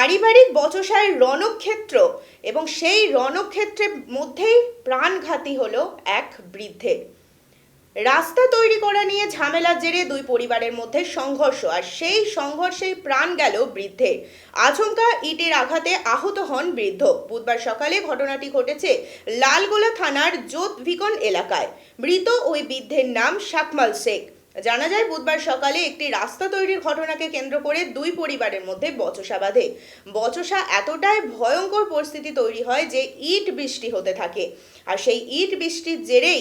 পারিবারিক বচসায় রণক্ষেত্র এবং সেই রণক্ষেত্রের মধ্যেই প্রাণঘাতী হলো এক বৃদ্ধের। রাস্তা তৈরি করা নিয়ে ঝামেলার জেরে দুই পরিবারের মধ্যে সংঘর্ষ, আর সেই সংঘর্ষেই প্রাণ গেল বৃদ্ধের। আচমকা ইটের আঘাতে আহত হন বৃদ্ধ। বুধবার সকালে ঘটনাটি ঘটেছে লালগোলা থানার জোতভিকন এলাকায়। মৃত ওই বৃদ্ধের নাম শাকমাল শেখ। জানা যায়, বুধবার সকালে একটি রাস্তা তৈরির ঘটনাকে কেন্দ্র করে দুই পরিবারের মধ্যে বচসা বাঁধে। বচসা এতটাই ভয়ঙ্কর পরিস্থিতি তৈরি হয় যে ইট বৃষ্টি হতে থাকে, আর সেই ইট বৃষ্টির জেরেই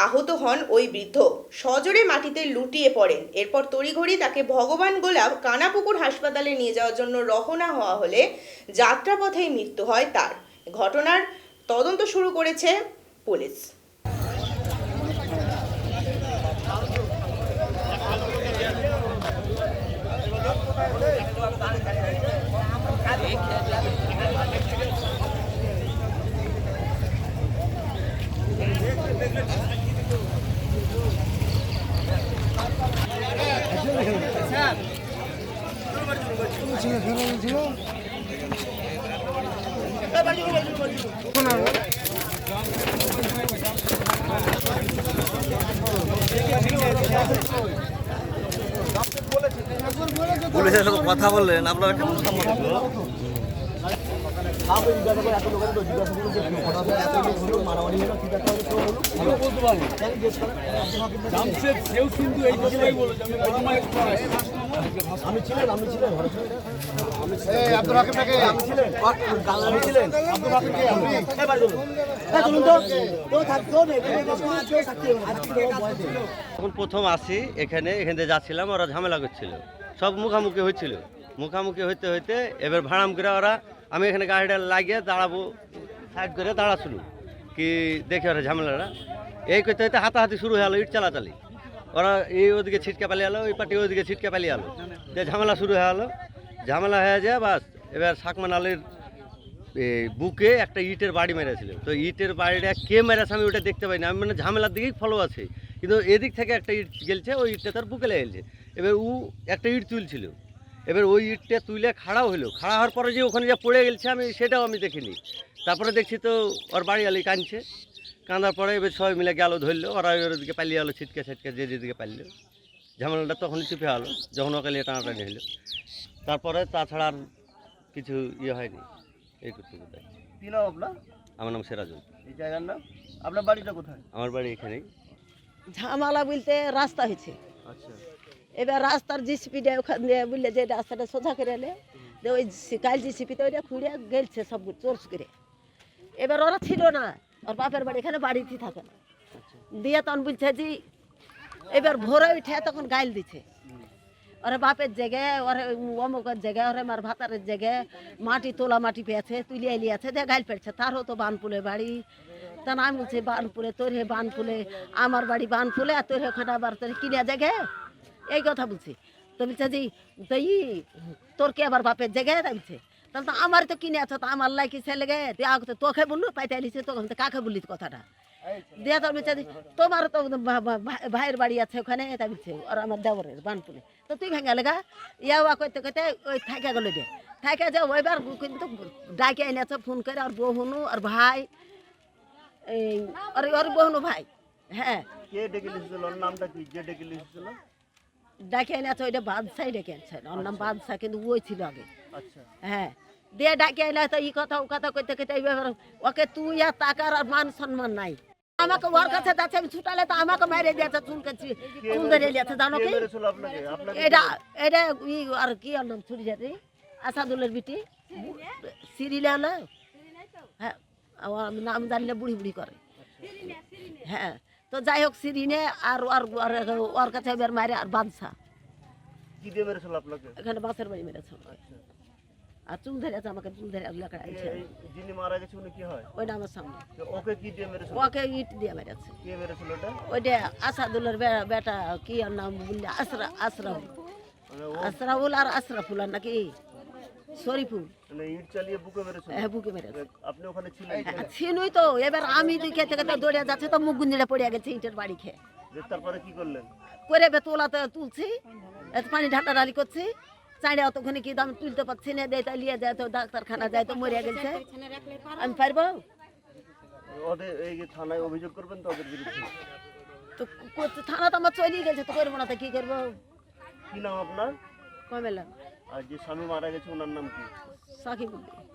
আহত হন ওই বৃদ্ধ। সজোরে মাটিতে লুটিয়ে পড়েন। এরপর তড়িঘড়ি তাকে ভগবান গোলা কানাপুকুর হাসপাতালে নিয়ে যাওয়ার জন্য রওনা হওয়া হলে যাত্রাপথেই মৃত্যু হয় তার। ঘটনার তদন্ত শুরু করেছে পুলিশ। পুলিশের সাথে কথা বললেন আপনারা কেমন যখন প্রথম আসি এখানে থেকে যাচ্ছিলাম, ওরা ঝামেলা করছিল, সব মুখামুখি হয়েছিল। মুখামুখি হইতে হইতে এবার ভাড়াম করে ওরা, আমি এখানে গাড়িটা লাগিয়ে দাঁড়াবো, সাইড করে দাঁড়াছিল কি দেখে ওরা ঝামেলাটা এই করতে হইতে হাতাহাতি শুরু হয়ে গেলো, ইট চালাচালি। ওরা এই ওদিকে ছিটকে পালিয়ে গেলো, ওই পার্টি ওইদিকে ছিটকে পালিয়ে গেলো, যে ঝামেলা শুরু হয়ে গেলো। ঝামেলা হয়ে যায় বাস, এবার শাকমান আলীর বুকে একটা ইটের বাড়ি মেরেছিল। তো ইটের বাড়িটা কে মেরেছে আমি ওটা দেখতে পাইনি, আমি মানে ঝামেলার দিকেই ফলো আছে, কিন্তু এদিক থেকে একটা ইট গেলছে, ওই ইটটা তার বুকে লেগেছে। এবার ও একটা ইট তুলছিল, এবার ওই ইটটা তুলে খাড়াও হলো, খাড়া হওয়ার পরে যে ওখানে যা পড়ে গেছে আমি সেটাও আমি দেখিনি। তারপরে দেখছি তো ওর বাড়ি আলি কাঁদছে, কাঁদার পরে এবার সবাই মিলে গেল ধরলো, ওরা ওদিকে পালিয়ে গেলো, ছিটকে ছিটকে যে যেদিকে পারলো। ঝামেলাটা তখনই চুপে গেলো যখন ওকে নিয়ে টানাটানি হলো। তারপরে তাছাড়া আর কিছু ইয়ে হয়নি। এই করতে করতে কি নাম আপনার? আমার নাম সিরাজুল। এই জায়গার নাম? আপনার বাড়িটা কোথায়? আমার বাড়ি এখানেই। ঝামেলা বলতে রাস্তা হয়েছে, আচ্ছা, এবার রাস্তার জিসিপিটা ওখানে বললে যে রাস্তাটা সোজা করে এলে যে ওই কাল জিসিপিতে ওইটা খুঁড়ে গেলছে সব চোর্স করে। এবার ওরা ছিল না, ওর বাপের বাড়ি এখানে বাড়িতে থাকে না, দিয়ে তখন বলছে যে এবার ভোরে উঠে তখন গাইল দিচ্ছে ওরা বাপের জায়গায়, ওর অমুকের জায়গায়, ওরা আমার ভাতারের জায়গায় মাটি তোলা মাটি পেয়েছে, তুলিয়ে লিয়েছে, দিয়ে গাইল পেয়েছে। তারও তো বানপুলে বাড়ি, তা আমি বলছি বানপুলে তোর হে বানপুলে, আমার বাড়ি বানপুলে, আর তোর ওখানে আবার তোর কিনে জায়গায়, এই কথা বলছি। তো বলছে যে তো তোর কে আবার বাপের জায়গায় বলছে, তাহলে তো আমার তো কিনে আছো, তো আমার লাইকি ছেলে গে তুই আগে তো তোকে বললু পাইতে আলিছে, তখন তো কাকে বললি কথাটা দিয়ে। তো বলছে তোমার তো ভাইয়ের বাড়ি আছে ওখানে, তা বলছে আর আমার দেবরের বানপুলে, তো তুই ভেঙে লেগা ইয়া কইতে কইতে ওই থাকা গেল রে, থাকা যাও। ওইবার কিন্তু ডাকে এনেছে ফোন করে, আর বহুনু আর ভাই এই আর ওর বহুনু ভাই, হ্যাঁ কে ডেকে লিখেছিল? ওর নামটা কি? যে ডেকে লিখেছিল? ডাকে এনেছে ওইটা বাদশাই ডেকে এনেছে, ওর নাম বাদশা, কিন্তু ওই ছিল আগে। আচ্ছা, হ্যাঁ, দিয়ে ডাকে এনে তো ই কথা ও কথা কইতে কইতে এইবার ওকে তুই আর টাকার আর মান সম্মান নাই। আমাকে ওর কাছে যাচ্ছে, আমি ছুটালে তো আমাকে মেরে দিয়েছে, চুলকেছি চুল ধরে দিয়েছে, জানো কে কি? মেরেছিল আপনাকে? আপনাকে এটা এটা ই আর কি ওর নাম ছুটি যাতে আসাদুলের বিটি সিরিলে হলো, হ্যাঁ আমি নাম জানলে বুড়ি বুড়ি করে। হ্যাঁ, তো যাই হোক সিরিনে আর ওর কাছে এবার মারে আর বাদশা কি দিয়ে মেরেছিল আপনাকে? এখানে বাসের বাড়ি মেরেছে, আর চুল ধরে আছে আমাকে, চুল ধরে এলাকা আইছে। যিনি মারা গেছে উনি কি হয়? ওইটা আমার সামনে, তো ওকে কি দিয়ে মেরেছিল? ওকে ইট দিয়ে মেরেছে। কে মেরেছিল ওটা? ওইটা আসাদুলের বেটা কি আর নাম বললে আশরাফুল, মানে ও আশরাফুল আর আশরাফুল আর নাকি শরীফুল, মানে ইট চালিয়ে বুকে মেরেছিল? হ্যাঁ বুকে মেরেছে। আপনি ওখানে ছিলেন? ছিনুই তো, এবার আমি দুই খেতে খেতে দৌড়ে যাচ্ছে, তো মুখ গুঞ্জিটা পড়ে গেছে ইটের বাড়ি খেয়ে। তারপরে কি করলেন? করে তোলাতে তুলছি, পানি ঢাটা ডালি করছি, চাঁড়ে অতক্ষণে কি আমি তুলতে পারছি না, দেয় তা লিয়ে যায় তো ডাক্তারখানা যায় তো মরিয়া গেছে, আমি পারবো? ওদের এই যে থানায় অভিযোগ করবেন তো ওদের বিরুদ্ধে? তো থানা তো আমার চলেই গেছে, তো করবো না তো কি করবো? কি নাম আপনার? কমেলাম আর যে স্বামী মারা গেছে ওনার নাম কি? সাকিবুদ্দিন।